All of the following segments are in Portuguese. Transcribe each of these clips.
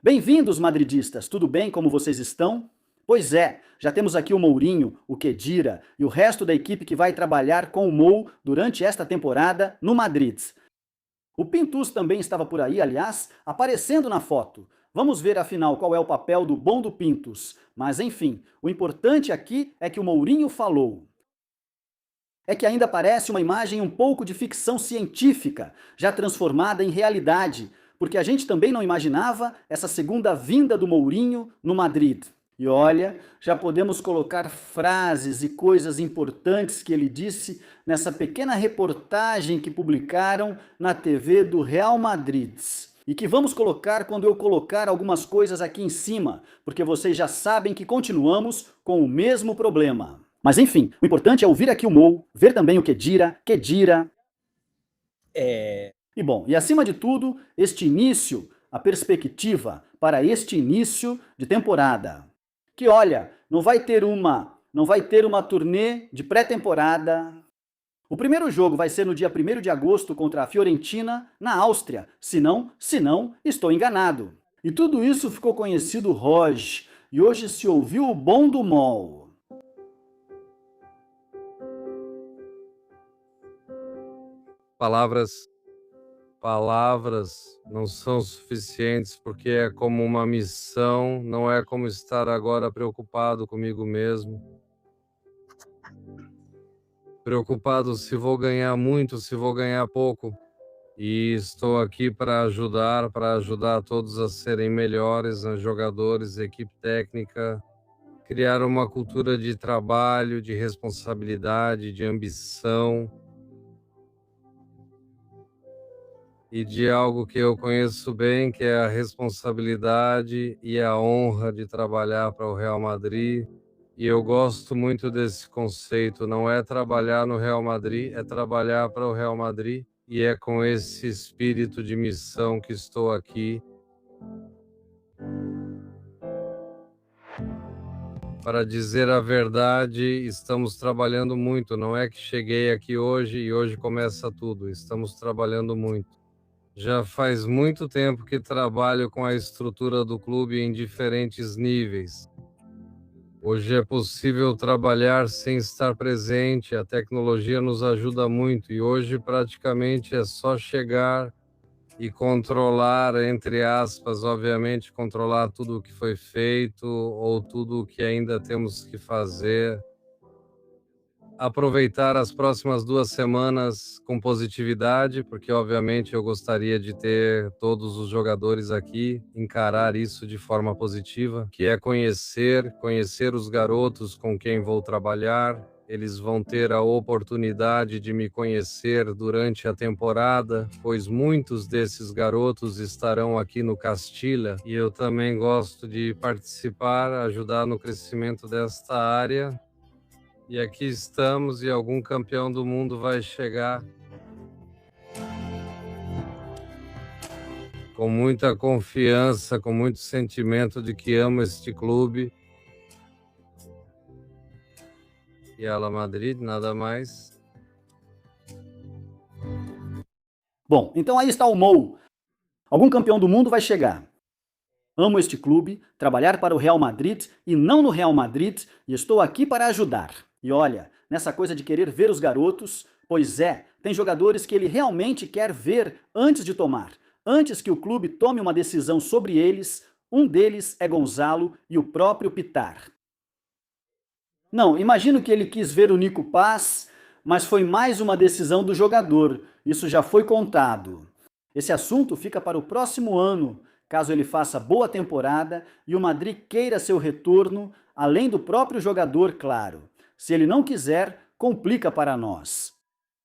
Bem-vindos, madridistas! Tudo bem? Como vocês estão? Pois é, já temos aqui o Mourinho, o Khedira e o resto da equipe que vai trabalhar com o Mou durante esta temporada no Madrid. O Pintus também estava por aí, aliás, aparecendo na foto. Vamos ver afinal qual é o papel do bom do Pintus. Mas enfim, o importante aqui é que o Mourinho falou. É que ainda parece uma imagem um pouco de ficção científica, já transformada em realidade, porque a gente também não imaginava essa segunda vinda do Mourinho no Madrid. E olha, já podemos colocar frases e coisas importantes que ele disse nessa pequena reportagem que publicaram na TV do Real Madrid. E que vamos colocar quando eu colocar algumas coisas aqui em cima, porque vocês já sabem que continuamos com o mesmo problema. Mas enfim, o importante é ouvir aqui o Mou, ver também o Khedira. E bom, e acima de tudo, este início, a perspectiva para este início de temporada. Que olha, não vai ter uma turnê de pré-temporada. O primeiro jogo vai ser no dia 1º de agosto contra a Fiorentina, na Áustria. Se não, estou enganado. E tudo isso ficou conhecido hoje, e hoje se ouviu o bom do Mol. Palavras, palavras não são suficientes porque é como uma missão, não é como estar agora preocupado comigo mesmo. Preocupado se vou ganhar muito, se vou ganhar pouco. E estou aqui para ajudar todos a serem melhores, né, jogadores, equipe técnica, criar uma cultura de trabalho, de responsabilidade, de ambição e de algo que eu conheço bem, que é a responsabilidade e a honra de trabalhar para o Real Madrid. E eu gosto muito desse conceito, não é trabalhar no Real Madrid, é trabalhar para o Real Madrid. E é com esse espírito de missão que estou aqui para dizer a verdade. Estamos trabalhando muito, não é que cheguei aqui hoje e hoje começa tudo, estamos trabalhando muito. Já faz muito tempo que trabalho com a estrutura do clube em diferentes níveis. Hoje é possível trabalhar sem estar presente, a tecnologia nos ajuda muito e hoje praticamente é só chegar e controlar, entre aspas, obviamente, controlar tudo o que foi feito ou tudo o que ainda temos que fazer. Aproveitar as próximas 2 semanas com positividade, porque obviamente eu gostaria de ter todos os jogadores aqui, encarar isso de forma positiva, que é conhecer os garotos com quem vou trabalhar. Eles vão ter a oportunidade de me conhecer durante a temporada, pois muitos desses garotos estarão aqui no Castilla e eu também gosto de participar, ajudar no crescimento desta área. E aqui estamos e algum campeão do mundo vai chegar com muita confiança, com muito sentimento de que ama este clube. E Ala Madrid, nada mais. Bom, então aí está o Mou. Algum campeão do mundo vai chegar. Amo este clube, trabalhar para o Real Madrid e não no Real Madrid, e estou aqui para ajudar. E olha, nessa coisa de querer ver os garotos, pois é, tem jogadores que ele realmente quer ver antes de tomar. Antes que o clube tome uma decisão sobre eles, um deles é Gonzalo e o próprio Pitar. Não, imagino que ele quis ver o Nico Paz, mas foi mais uma decisão do jogador. Isso já foi contado. Esse assunto fica para o próximo ano, caso ele faça boa temporada e o Madrid queira seu retorno, além do próprio jogador, claro. Se ele não quiser, complica para nós.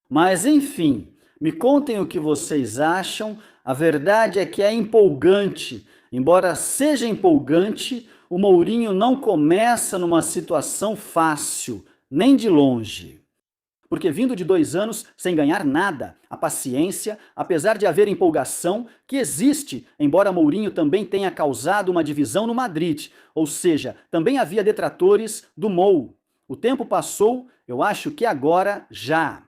Mas enfim, me contem o que vocês acham. A verdade é que é empolgante. Embora seja empolgante, o Mourinho não começa numa situação fácil, nem de longe. Porque vindo de 2 anos sem ganhar nada, a paciência, apesar de haver empolgação, que existe, embora Mourinho também tenha causado uma divisão no Madrid, ou seja, também havia detratores do Mou. O tempo passou, eu acho que agora já.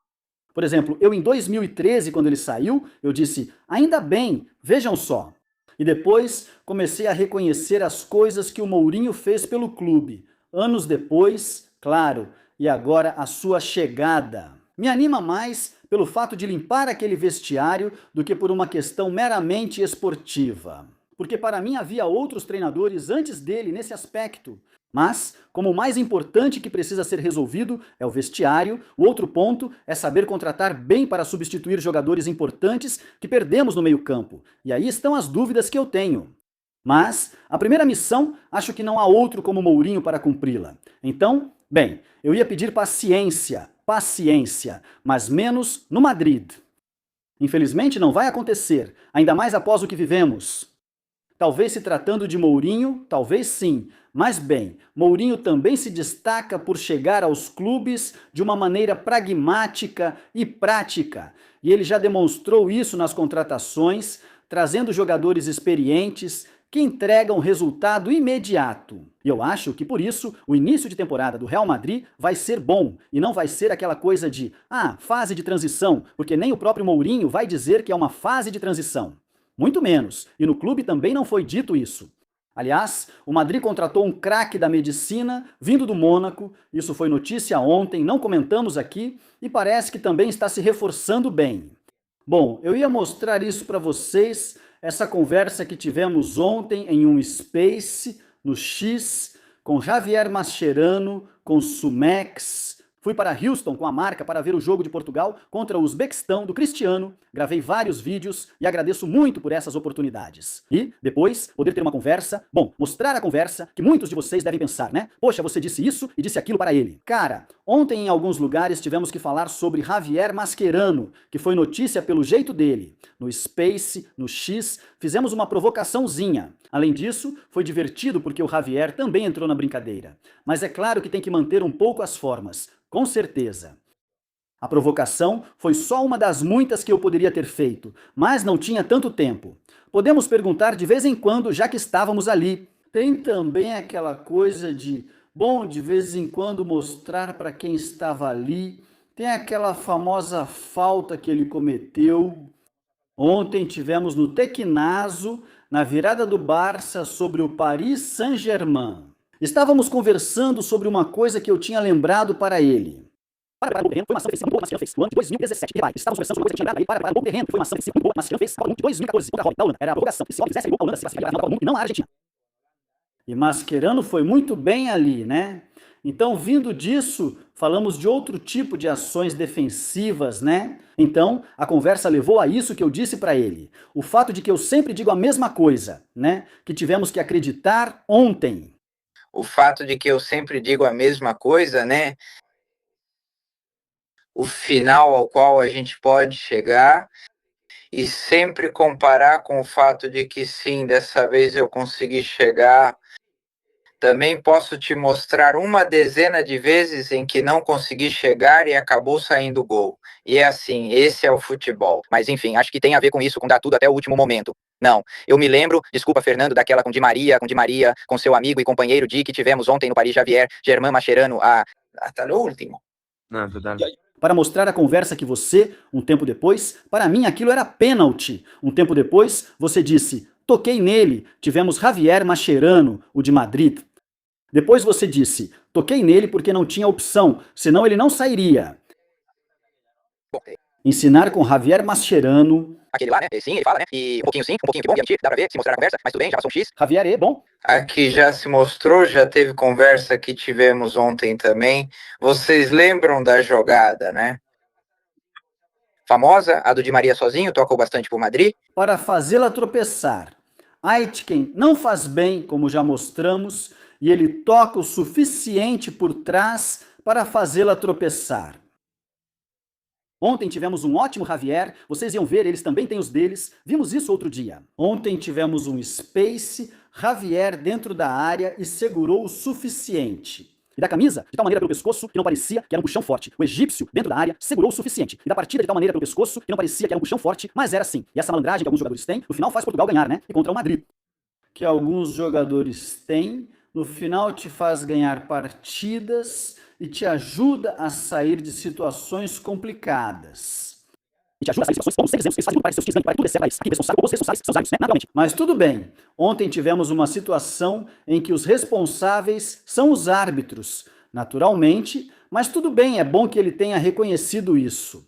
Por exemplo, eu em 2013, quando ele saiu, eu disse, ainda bem, vejam só, E depois comecei a reconhecer as coisas que o Mourinho fez pelo clube. Anos depois, claro, e agora a sua chegada. Me anima mais pelo fato de limpar aquele vestiário do que por uma questão meramente esportiva. Porque para mim havia outros treinadores antes dele nesse aspecto. Mas, como o mais importante que precisa ser resolvido é o vestiário, o outro ponto é saber contratar bem para substituir jogadores importantes que perdemos no meio-campo. E aí estão as dúvidas que eu tenho. Mas a primeira missão, acho que não há outro como Mourinho para cumpri-la. Então, bem, eu ia pedir paciência, mas menos no Madrid. Infelizmente não vai acontecer, ainda mais após o que vivemos. Talvez se tratando de Mourinho, talvez sim. Mas bem, Mourinho também se destaca por chegar aos clubes de uma maneira pragmática e prática. E ele já demonstrou isso nas contratações, trazendo jogadores experientes que entregam resultado imediato. E eu acho que por isso o início de temporada do Real Madrid vai ser bom e não vai ser aquela coisa de fase de transição, porque nem o próprio Mourinho vai dizer que é uma fase de transição. Muito menos, e no clube também não foi dito isso. Aliás, o Madrid contratou um craque da medicina, vindo do Mônaco, isso foi notícia ontem, não comentamos aqui, e parece que também está se reforçando bem. Bom, eu ia mostrar isso para vocês, essa conversa que tivemos ontem em um Space, no X, com Javier Mascherano, com Sumex. Fui para Houston com a marca para ver o jogo de Portugal contra o Uzbequistão do Cristiano, gravei vários vídeos e agradeço muito por essas oportunidades. E, depois, poder ter uma conversa, mostrar a conversa que muitos de vocês devem pensar, né? Poxa, você disse isso e disse aquilo para ele. Cara, ontem em alguns lugares tivemos que falar sobre Javier Mascherano, que foi notícia pelo jeito dele. No Space, no X, fizemos uma provocaçãozinha. Além disso, foi divertido porque o Javier também entrou na brincadeira. Mas é claro que tem que manter um pouco as formas. Com certeza. A provocação foi só uma das muitas que eu poderia ter feito, mas não tinha tanto tempo. Podemos perguntar de vez em quando, já que estávamos ali. Tem também aquela coisa de vez em quando mostrar para quem estava ali. Tem aquela famosa falta que ele cometeu. Ontem tivemos no Tequinazo, na virada do Barça sobre o Paris Saint-Germain. Estávamos conversando sobre uma coisa que eu tinha lembrado para ele. Para o terreno, foi uma ação defensiva muito boa, Mascherano fez. No ano de 2017, estávamos conversando sobre uma coisa que eu tinha lembrado para o terreno, foi uma ação defensiva muito boa, Mascherano fez. No ano de 2014, contra a Holanda, era a prorrogação. E se o fizesse, a Holanda se classificaria para a Copa do Mundo e não a Argentina. E Mascherano foi muito bem ali, né? Então, vindo disso, falamos de outro tipo de ações defensivas, né? Então, a conversa levou a isso que eu disse para ele. O fato de que eu sempre digo a mesma coisa, né? Que tivemos que acreditar ontem. O fato de que eu sempre digo a mesma coisa, né? O final ao qual a gente pode chegar e sempre comparar com o fato de que sim, dessa vez eu consegui chegar. Também posso te mostrar uma dezena de vezes em que não consegui chegar e acabou saindo gol. E é assim, esse é o futebol. Mas enfim, acho que tem a ver com isso, com dar tudo até o último momento. Não, eu me lembro, desculpa Fernando, daquela com Di Maria, com seu amigo e companheiro Di que tivemos ontem no Paris Javier, Germán Mascherano, hasta lo último. Não, total. Para mostrar a conversa que você, um tempo depois, para mim aquilo era pênalti. Um tempo depois, você disse, toquei nele, tivemos Javier Mascherano, o de Madrid. Depois você disse, toquei nele porque não tinha opção, senão ele não sairia. Ensinar com Javier Mascherano. Aquele lá, né? Sim, ele fala, né? E um pouquinho sim, um pouquinho que bom, dá pra ver, se mostrar a conversa, mas tudo bem, já passou um X. Javier é bom. Aqui já se mostrou, já teve conversa que tivemos ontem também. Vocês lembram da jogada, né? Famosa, a do Di Maria sozinho, tocou bastante por Madrid. Para fazê-la tropeçar. Aitken não faz bem, como já mostramos, e ele toca o suficiente por trás para fazê-la tropeçar. Ontem tivemos um ótimo Javier, vocês iam ver, eles também têm os deles, vimos isso outro dia. Ontem tivemos um Space, Javier dentro da área e segurou o suficiente. E da camisa, de tal maneira pelo pescoço, que não parecia que era um puxão forte. O egípcio, dentro da área, segurou o suficiente. E da partida, de tal maneira pelo pescoço, que não parecia que era um puxão forte, mas era assim. E essa malandragem que alguns jogadores têm, no final faz Portugal ganhar, né? E contra o Madrid. Que alguns jogadores têm, no final te faz ganhar partidas e te ajuda a sair de situações complicadas. e te ajuda a sair de situações, como 6 exemplos, eles fazem tudo para seus times, para tudo é certo para eles. Aqui, responsável, os responsáveis são os árbitros, né? Naturalmente. Mas tudo bem. Ontem tivemos uma situação em que os responsáveis são os árbitros, naturalmente, mas tudo bem, é bom que ele tenha reconhecido isso.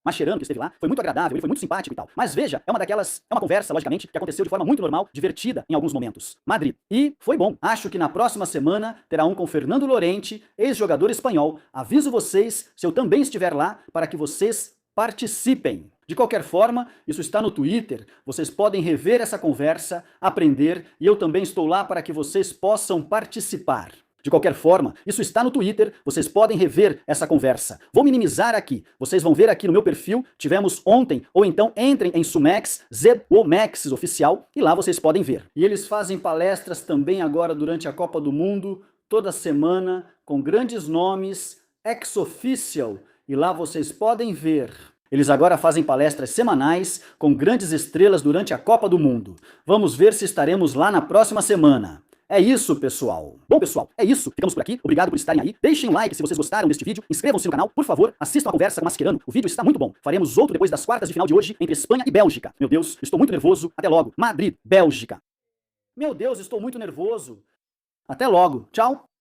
Mascherano, que esteve lá, foi muito agradável, ele foi muito simpático e tal. Mas veja, é uma conversa, logicamente, que aconteceu de forma muito normal, divertida em alguns momentos. Madrid. E foi bom. Acho que na próxima semana terá um com Fernando Llorente, ex-jogador espanhol. Aviso vocês, se eu também estiver lá, para que vocês participem. De qualquer forma, isso está no Twitter, vocês podem rever essa conversa, aprender, e eu também estou lá para que vocês possam participar. De qualquer forma, isso está no Twitter, vocês podem rever essa conversa. Vou minimizar aqui, vocês vão ver aqui no meu perfil, tivemos ontem, ou então entrem em Sumex, ZOMEX oficial, e lá vocês podem ver. E eles fazem palestras também agora durante a Copa do Mundo, toda semana, com grandes nomes, ex-official, e lá vocês podem ver. Eles agora fazem palestras semanais com grandes estrelas durante a Copa do Mundo. Vamos ver se estaremos lá na próxima semana. É isso, pessoal. Bom, pessoal, é isso. Ficamos por aqui. Obrigado por estarem aí. Deixem um like se vocês gostaram deste vídeo. Inscrevam-se no canal. Por favor, assistam a conversa com o Mascherano. O vídeo está muito bom. Faremos outro depois das quartas de final de hoje entre Espanha e Bélgica. Meu Deus, estou muito nervoso. Até logo. Madrid, Bélgica. Meu Deus, estou muito nervoso. Até logo. Tchau.